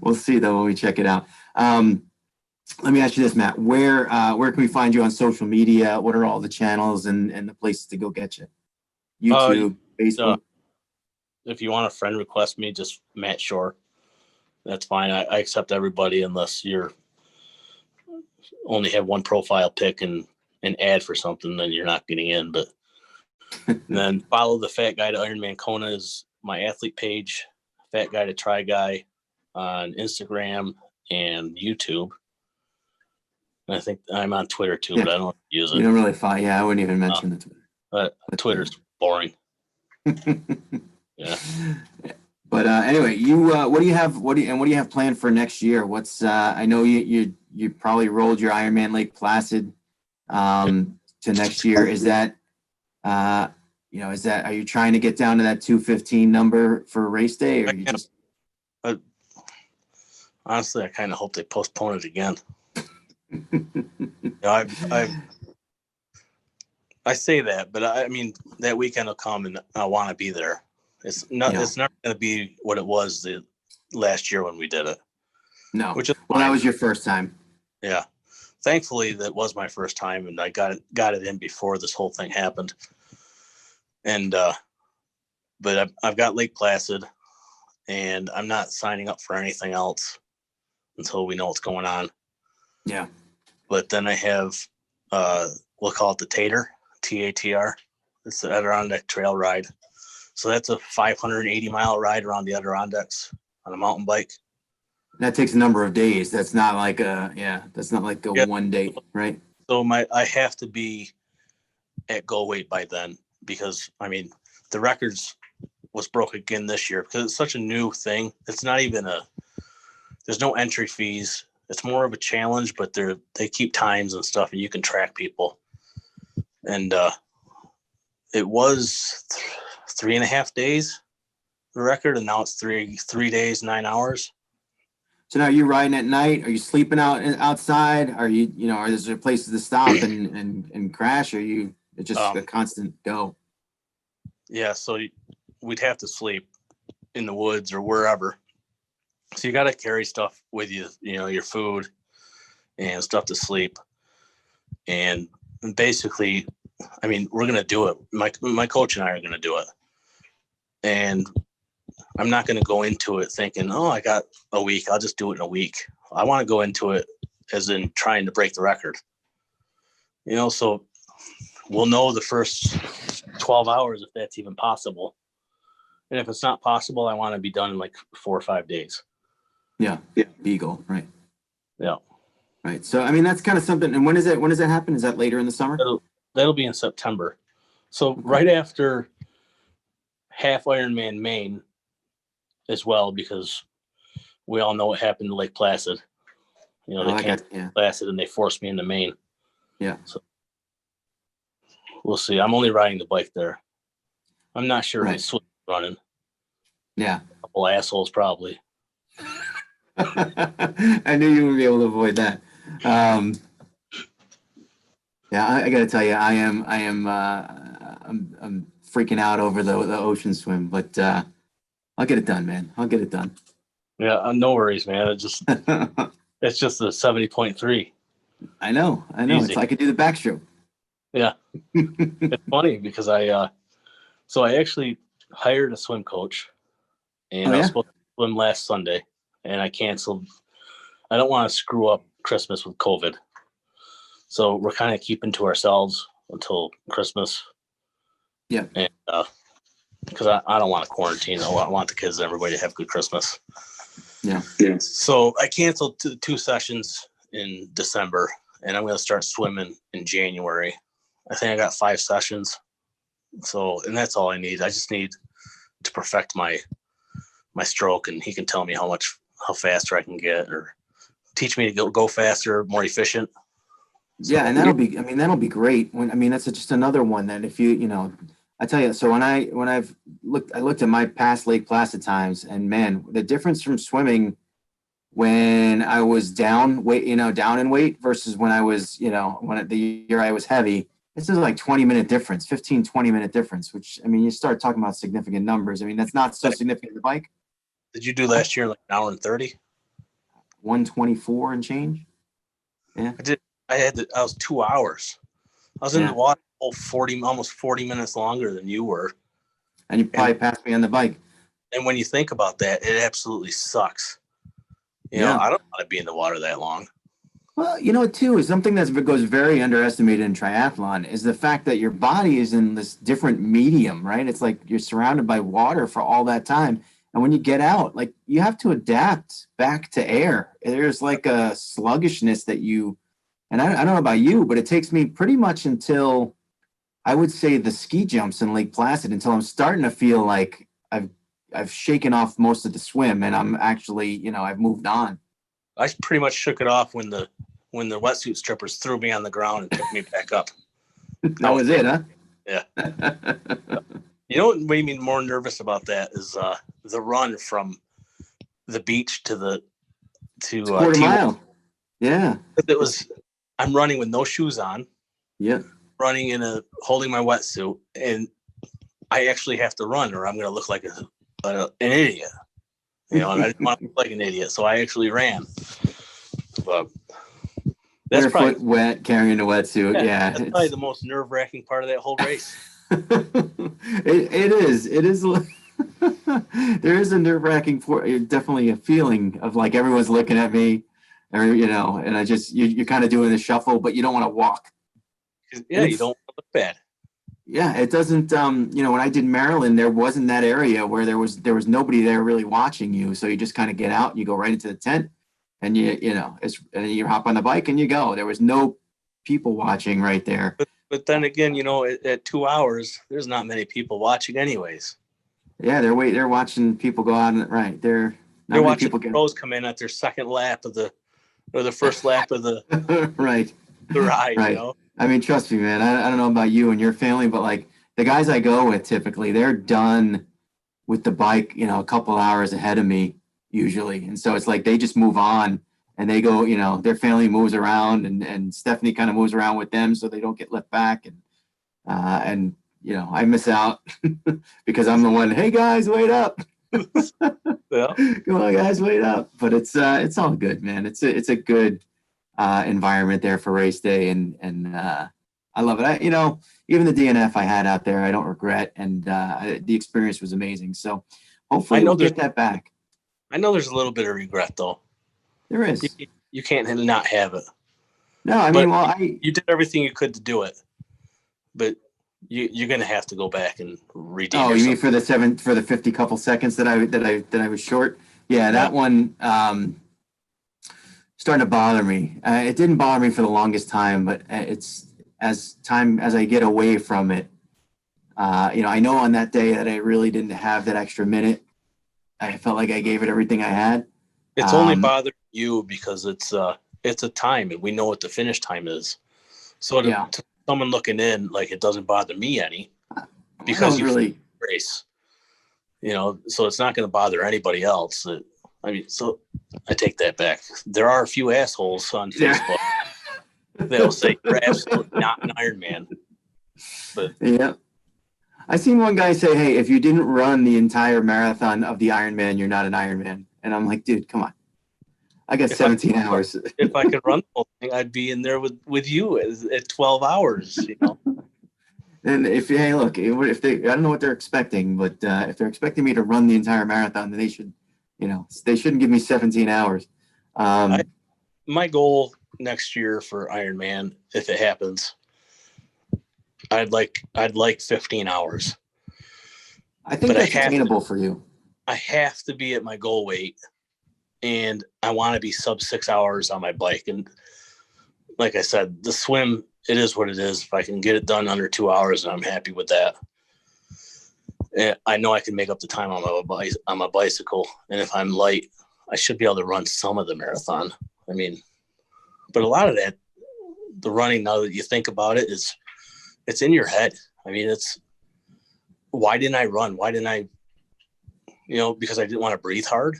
We'll see though when we check it out. Let me ask you this, Matt. Where can we find you on social media? What are all the channels and the places to go get you? YouTube, Facebook. If you want a friend request me, just Matt Schorer. That's fine. I accept everybody unless you're only have one profile pic and an ad for something, then you're not getting in. But then follow the Fat Guy to Ironman Kona is my athlete page. Fat Guy to Try Guy on Instagram and YouTube. And I think I'm on Twitter too, but I don't use it. You don't really find. Yeah, I wouldn't even mention the Twitter. But Twitter's boring. Yeah. But anyway, what do you have planned for next year? What's I know you probably rolled your Ironman Lake Placid to next year. Is that are you trying to get down to that 2:15 number for race day, or you just? Honestly, I kind of hope they postpone it again. I say that, but I mean that weekend will come and I want to be there. It's not going to be what it was the last year when we did it. No, which is that was your first time. Yeah, thankfully that was my first time, and I got it in before this whole thing happened. And but I've got Lake Placid, and I'm not signing up for anything else until we know what's going on. Yeah. But then I have we'll call it the Tater, TATR. It's the Adirondack Trail Ride. So that's a 580-mile ride around the Adirondacks on a mountain bike. That takes a number of days. That's not like a 1 day, right? So I have to be at goal weight by then, because I mean the records was broke again this year because it's such a new thing. It's not even there's no entry fees. It's more of a challenge, but they keep times and stuff, and you can track people. And it was 3.5 days, the record, and now it's 3 days, 9 hours. So now you're riding at night. Are you sleeping outside? Are you is there places to stop and crash? Or it's just a constant go? Yeah, so we'd have to sleep in the woods or wherever. So you got to carry stuff with you, your food and stuff to sleep. And basically, I mean, we're going to do it. My coach and I are going to do it. And I'm not going to go into it thinking, oh, I got a week. I'll just do it in a week. I want to go into it as in trying to break the record. So we'll know the first 12 hours if that's even possible. And if it's not possible, I want to be done in like 4 or 5 days. Yeah. Beagle, right. Yeah. Right. So, I mean, that's kind of something. And when does that happen? Is that later in the summer? That'll be in September. So right after half Ironman Maine as well, because we all know what happened to Lake Placid. They canceled Placid and they forced me into Maine. Yeah. So we'll see. I'm only riding the bike there. I'm not sure who's running. Yeah. A couple assholes probably. I knew you would be able to avoid that. I got to tell you, I'm freaking out over the ocean swim, but I'll get it done, man. I'll get it done. Yeah, no worries, man. It's just a 70.3. I know. Easy. It's like I could do the backstroke. Yeah. It's funny because I actually hired a swim coach, and I was supposed to swim last Sunday, and I canceled. I don't want to screw up Christmas with COVID. So we're kind of keeping to ourselves until Christmas. Yeah. And because I don't want to quarantine. I want the kids and everybody to have good Christmas. Yeah. So I canceled 2 sessions in December, and I'm going to start swimming in January. I think I got 5 sessions. So, and that's all I need. I just need to perfect my stroke, and he can tell me how faster I can get, or teach me to go faster, more efficient. So, yeah, and that'll be great. That's just another one that if I tell you. So I looked at my past Lake Placid times, and man, the difference from swimming when I was down down in weight versus when I was, the year I was heavy. This is like 20-minute difference, 15, 20-minute difference, which, I mean, you start talking about significant numbers. I mean, that's not so significant the bike. Did you do last year like an hour and 30? 124 and change. Yeah. I did. I was 2 hours. I was in the water almost 40 minutes longer than you were. And you probably passed me on the bike. And when you think about that, it absolutely sucks. You know, I don't want to be in the water that long. Well, too, is something that goes very underestimated in triathlon is the fact that your body is in this different medium, right? It's like you're surrounded by water for all that time. And when you get out, like you have to adapt back to air. There's like a sluggishness that and I don't know about you, but it takes me pretty much until I would say the ski jumps in Lake Placid until I'm starting to feel like I've shaken off most of the swim and I'm actually, I've moved on. I pretty much shook it off when the wetsuit strippers threw me on the ground and took me back up. That was it, huh? Yeah. You know what made me more nervous about that is the run from the beach to quarter mile. Yeah. I'm running with no shoes on. Yeah. Running holding my wetsuit, and I actually have to run or I'm going to look like an idiot. And I didn't want to look like an idiot, so I actually ran. But that's barefoot, probably wet, carrying a wetsuit. Yeah, that's probably the most nerve-wracking part of that whole race. It is. There is a nerve-wracking definitely a feeling of like everyone's looking at me, or and I just you're kind of doing the shuffle, but you don't want to walk. Yeah, you don't look bad. Yeah, it doesn't. When I did Maryland, there wasn't that area where there was nobody there really watching you. So you just kind of get out and you go right into the tent, and and you hop on the bike and you go. There was no people watching right there. But then again, at 2 hours, there's not many people watching, anyways. Yeah, they're watching people go out and right. They're watching pros come in at their second lap or the first lap of the right the ride. Right. I mean, trust me, man. I don't know about you and your family, but like the guys I go with, typically they're done with the bike, a couple hours ahead of me usually. And so it's like they just move on and they go, their family moves around and Stephanie kind of moves around with them so they don't get left back. And I miss out because I'm the one, hey guys, wait up. Yeah. Come on, guys, wait up. But it's all good, man. It's a good environment there for race day, and I love it. Even the DNF I had out there, I don't regret, and the experience was amazing. So hopefully we'll get that back. I know there's a little bit of regret though. There is. You can't not have it. No, I mean, you did everything you could to do it, but you're gonna have to go back and redeem. Oh, you mean for the 50 couple seconds that I was short? Yeah, that one starting to bother me. It didn't bother me for the longest time, but it's as I get away from it. I know on that day that I really didn't have that extra minute. I felt like I gave it everything I had. It's only bothering you because it's a time, and we know what the finish time is. So to someone looking in, like, it doesn't bother me any because you really race. So it's not going to bother anybody else. So I take that back. There are a few assholes on Facebook that'll say you're absolutely not an Ironman. But yeah, I seen one guy say, "Hey, if you didn't run the entire marathon of the Ironman, you're not an Ironman." And I'm like, dude, come on. I got 17 hours. If I could run the whole thing, I'd be in there with you at 12 hours. And if they, I don't know what they're expecting, but if they're expecting me to run the entire marathon, then they should. They shouldn't give me 17 hours. My goal next year for Ironman, if it happens, I'd like 15 hours. I think that's attainable for you. I have to be at my goal weight, and I want to be sub 6 hours on my bike. And like I said, the swim, it is what it is. If I can get it done under 2 hours, I'm happy with that. I know I can make up the time on my bicycle, and if I'm light, I should be able to run some of the marathon. I mean, but a lot of that, the running, now that you think about it, it's in your head. I mean, why didn't I run? Why didn't I? Because I didn't want to breathe hard.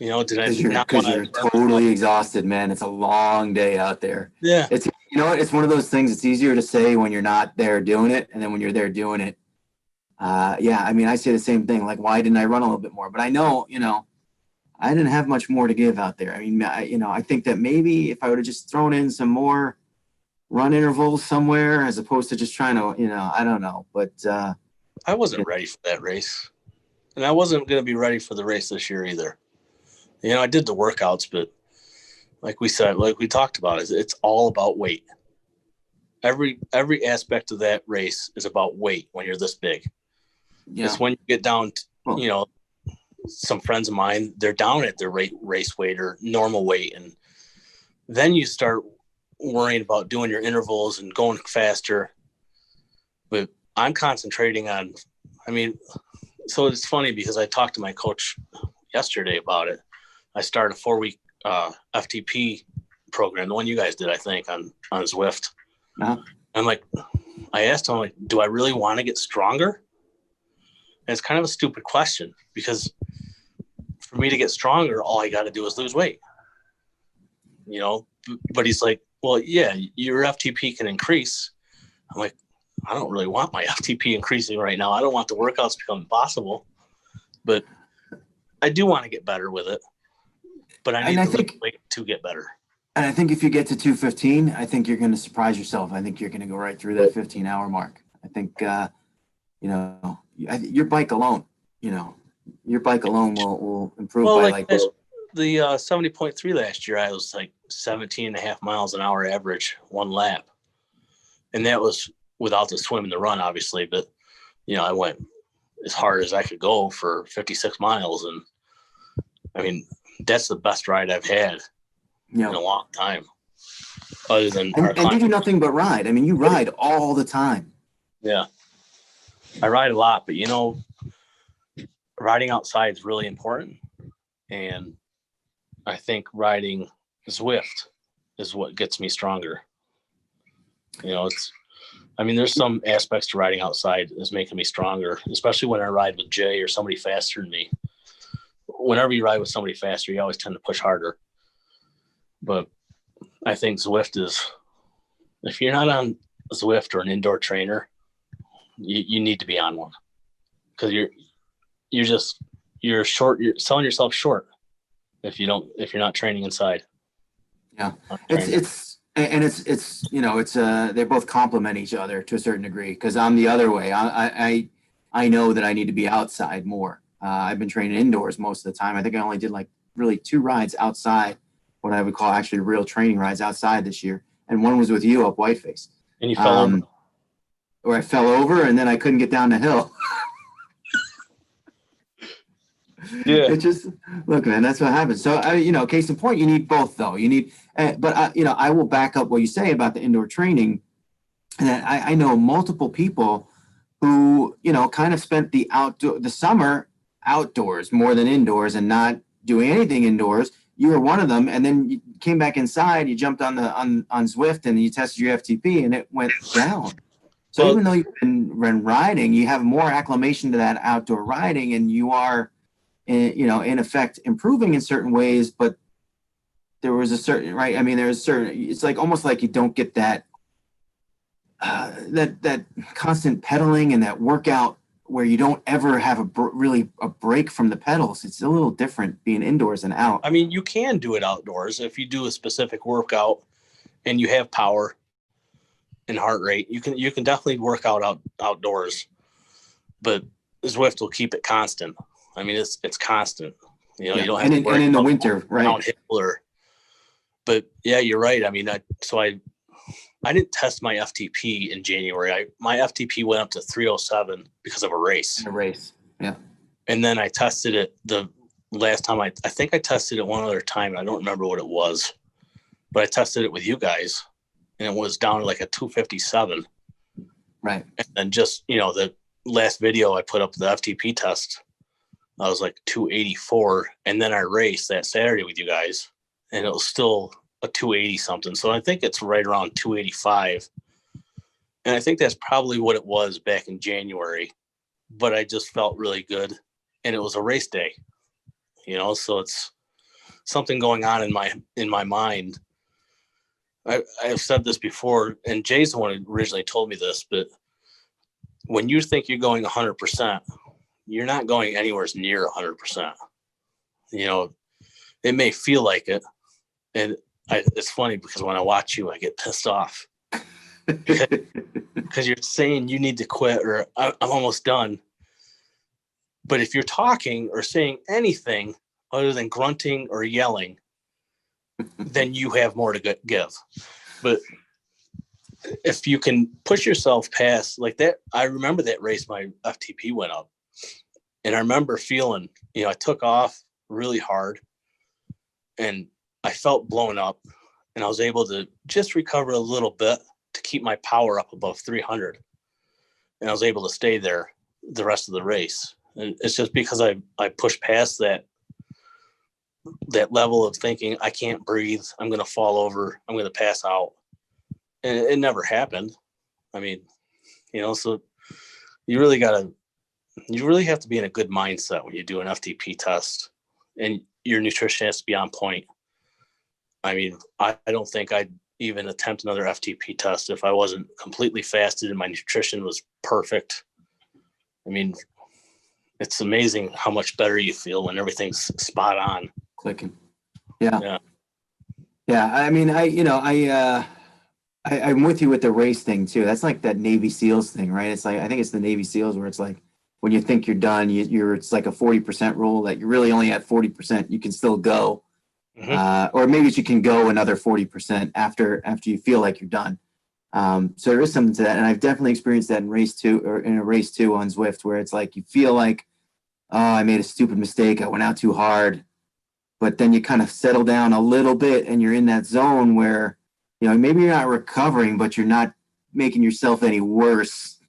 You know, did I not Because want you're to? totally exhausted, man. It's a long day out there. Yeah. It's, you know what? It's one of those things. It's easier to say when you're not there doing it, and then when you're there doing it, yeah. I mean, I say the same thing. Like, why didn't I run a little bit more? But I know, you know, I didn't have much more to give out there. I mean, I think that maybe if I would have just thrown in some more run intervals somewhere, as opposed to just trying to, you know, I don't know. But I wasn't ready for that race, and I wasn't going to be ready for the race this year either. You know, I did the workouts, but like we said, like we talked about, it's all about weight. Every aspect of that race is about weight when you're this big. yeah, It's when you get down to, you know, some friends of mine, they're down at their race weight or normal weight. And then you start worrying about doing your intervals and going faster. But I'm concentrating on, I mean, so it's funny because I talked to my coach yesterday about it. I started a 4-week FTP program, the one you guys did, I think, on Zwift. uh-huh. I'm like, I asked him, like, do I really want to get stronger? And it's kind of a stupid question because for me to get stronger, all I got to do is lose weight, you know? But he's like, well, yeah, your FTP can increase. I'm like, I don't really want my FTP increasing right now. I don't want the workouts to become impossible, but I do want to get better with it. But I need to lose weight to get better. And I think if you get to 2:15, I think you're going to surprise yourself. I think you're going to go right through that 15-hour mark. I think, you know, your bike alone, you know, your bike alone will improve by like the 70.3 last year, I was like 17 and a half miles an hour average one lap. And that was without the swim and the run, obviously. But, you know, I went as hard as I could go for 56 miles. And I mean, that's the best ride I've had in a long time. Other than and you do nothing but ride. I mean, you ride all the time. Yeah. I ride a lot, but you know, riding outside is really important. And I think riding Zwift is what gets me stronger. You know, there's some aspects to riding outside is making me stronger, especially when I ride with Jay or somebody faster than me. Whenever you ride with somebody faster, you always tend to push harder. But I think Zwift is, if you're not on Zwift or an indoor trainer, you need to be on one because you're selling yourself short if you're not training inside. Yeah, it's you know, they both complement each other to a certain degree because I'm the other way. I know that I need to be outside more. I've been training indoors most of the time. I think I only did like really 2 rides outside, what I would call actually real training rides outside this year. And one was with you up Whiteface. And you fell over. Where I fell over and then I couldn't get down the hill. Yeah. It just, look, man, that's what happens. So, you know, case in point, you need both though. You need, but you know, I will back up what you say about the indoor training. And I know multiple people who, you know, kind of spent the summer outdoors more than indoors and not doing anything indoors. You were one of them, and then you came back inside. You jumped on Zwift, and you tested your FTP, and it went down. So even though you've been riding, you have more acclimation to that outdoor riding, and you are, you know, in effect, improving in certain ways. But there was a certain, right? I mean, it's like almost like you don't get that that constant pedaling and that workout where you don't ever have a break from the pedals. It's a little different being indoors and out. I mean, you can do it outdoors if you do a specific workout and you have power and heart rate. You can definitely work out outdoors, but Zwift will keep it constant. I mean, it's constant. You know, you don't have to worry in the about winter, right? Downhill but yeah, you're right. I mean, I didn't test my FTP in January. My FTP went up to 307 because of a race. Yeah. And then I tested it the last time. I think I tested it one other time. I don't remember what it was, but I tested it with you guys, and it was down to like a 257. Right. And then just, you know, the last video I put up the FTP test, I was like 284, and then I raced that Saturday with you guys, and it was still a 280 something. So I think it's right around 285. And I think that's probably what it was back in January, but I just felt really good. And it was a race day, you know, so it's, something going on in my mind. I've said this before, and Jay's the one who originally told me this, but when you think you're going 100%, you're not going anywhere near 100%. You know, it may feel like it. And it's funny because when I watch you, I get pissed off because you're saying you need to quit or I'm almost done. But if you're talking or saying anything other than grunting or yelling, then you have more to give. But if you can push yourself past like that, I remember that race, my FTP went up. And I remember feeling, I took off really hard and I felt blown up, and I was able to just recover a little bit to keep my power up above 300. And I was able to stay there the rest of the race. And it's just because I pushed past that level of thinking, I can't breathe. I'm going to fall over. I'm going to pass out. And it never happened. I mean, so you really have to be in a good mindset when you do an FTP test, and your nutrition has to be on point. I mean, I don't think I'd even attempt another FTP test if I wasn't completely fasted and my nutrition was perfect. I mean, it's amazing how much better you feel when everything's spot on. Clicking. Yeah. I mean, I'm with you with the race thing too. That's like that Navy SEALs thing, right? It's like, I think it's the Navy SEALs where it's like, when you think you're done, it's like a 40% rule that you're really only at 40%. You can still go. Mm-hmm. Or maybe you can go another 40% after you feel like you're done. So there is something to that. And I've definitely experienced that in race 2 or in a race 2 on Zwift, where it's like, you feel like, oh, I made a stupid mistake. I went out too hard. But then you kind of settle down a little bit and you're in that zone where, maybe you're not recovering, but you're not making yourself any worse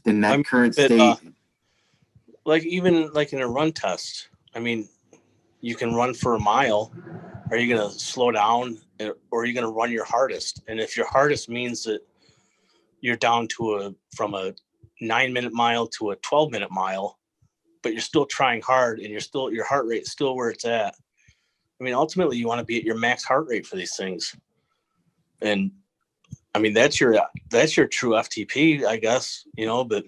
than that current state. Like even like in a run test, I mean, you can run for a mile. Are you going to slow down, or are you going to run your hardest? And if your hardest means that you're down from a 9-minute mile to a 12-minute mile, but you're still trying hard and your heart rate's still where it's at. I mean, ultimately you want to be at your max heart rate for these things. And I mean, that's your true FTP, I guess, but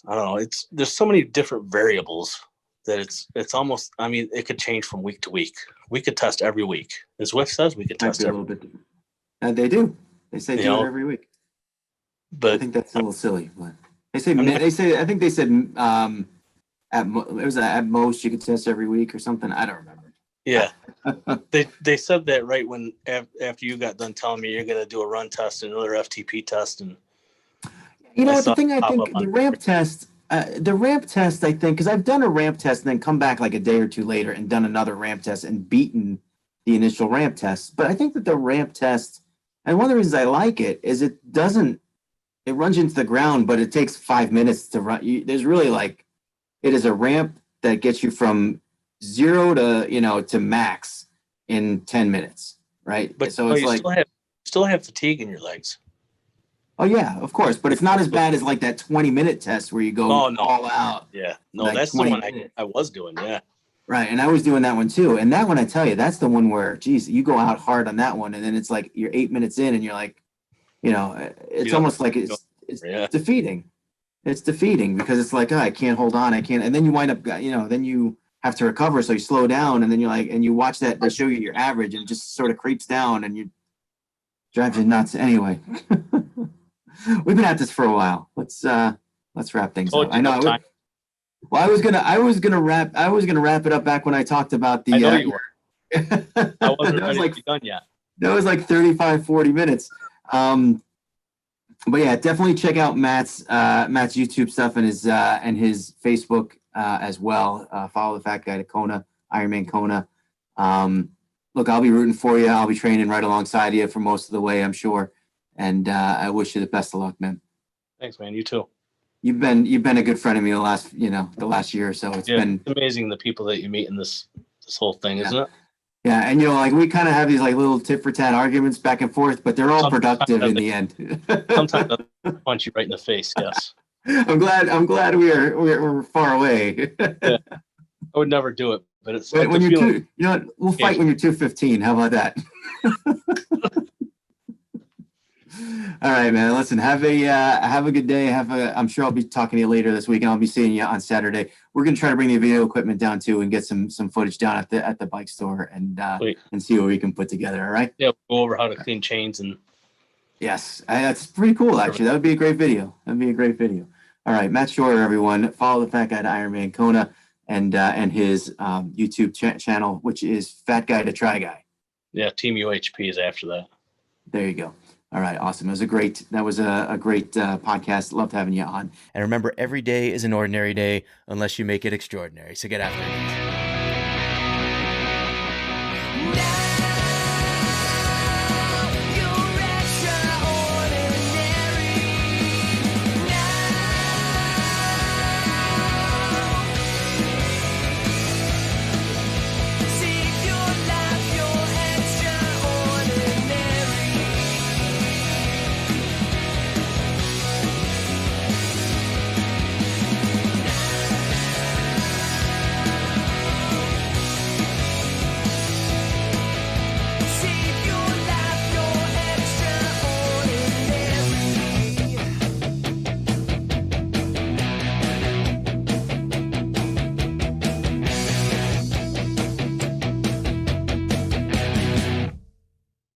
I don't know. There's so many different variables that it's almost, I mean, it could change from week to week. We could test every week. As Zwift says, we could test every week. They do. They say do it every week. But I think that's a little silly. But I think they said at most you could test every week or something. I don't remember. Yeah. They said that right when after you got done telling me you're going to do a run test and another FTP test. And the thing I think the ramp test, I think, because I've done a ramp test and then come back like a day or two later and done another ramp test and beaten the initial ramp test. But I think that the ramp test, and one of the reasons I like it is it runs into the ground, but it takes 5 minutes to run. There's really it is a ramp that gets you from 0 to max in 10 minutes, right? But so it's still have fatigue in your legs. Oh yeah, of course, but it's not as bad as like that 20-minute test where you go all out. Yeah, no, that's the one I was doing. Yeah, right, and I was doing that one too. And that one, I tell you, that's the one where, geez, you go out hard on that one, and then it's like you're 8 minutes in, and you're like, it's almost like it's defeating. It's defeating because it's like, oh, I can't hold on, I can't, and then you wind up, then you have to recover, so you slow down, and then you're like, and you watch that, they show you your average, and it just sort of creeps down, and you drive you nuts. Anyway. We've been at this for a while. Let's wrap things up. I know. I was gonna wrap it up back when I talked about the. I know you were. I wasn't ready to be done yet. That was like 35, 40 minutes. But yeah, definitely check out Matt's YouTube stuff and his Facebook as well. Follow the Fat Guy to Kona, Ironman Kona. Look, I'll be rooting for you. I'll be training right alongside you for most of the way, I'm sure. And I wish you the best of luck, man. Thanks, man. You too. You've been a good friend of me the last year or so. It's been amazing the people that you meet in this whole thing, isn't it? Yeah, and we kind of have these like little tit for tat arguments back and forth, but they're all productive in the end. Sometimes I punch you right in the face. Yes. I'm glad we're far away. Yeah. I would never do it, but it's When you're two, you know what? We'll fight when you're 215. How about that? All right, man. Listen, have a good day. I'm sure I'll be talking to you later this week, and I'll be seeing you on Saturday. We're gonna try to bring the video equipment down too, and get some footage down at the bike store, and see what we can put together. All right. Yeah, we'll go over how to clean chains and. Yes, that's pretty cool. Actually, that would be a great video. That'd be a great video. All right, Matt Schorer, everyone. Follow the Fat Guy to Ironman Kona, and his YouTube channel, which is Fat Guy to Try Guy. Yeah, Team UHP is after that. There you go. All right, awesome. That was a great podcast. Loved having you on. And remember, every day is an ordinary day unless you make it extraordinary. So get after it.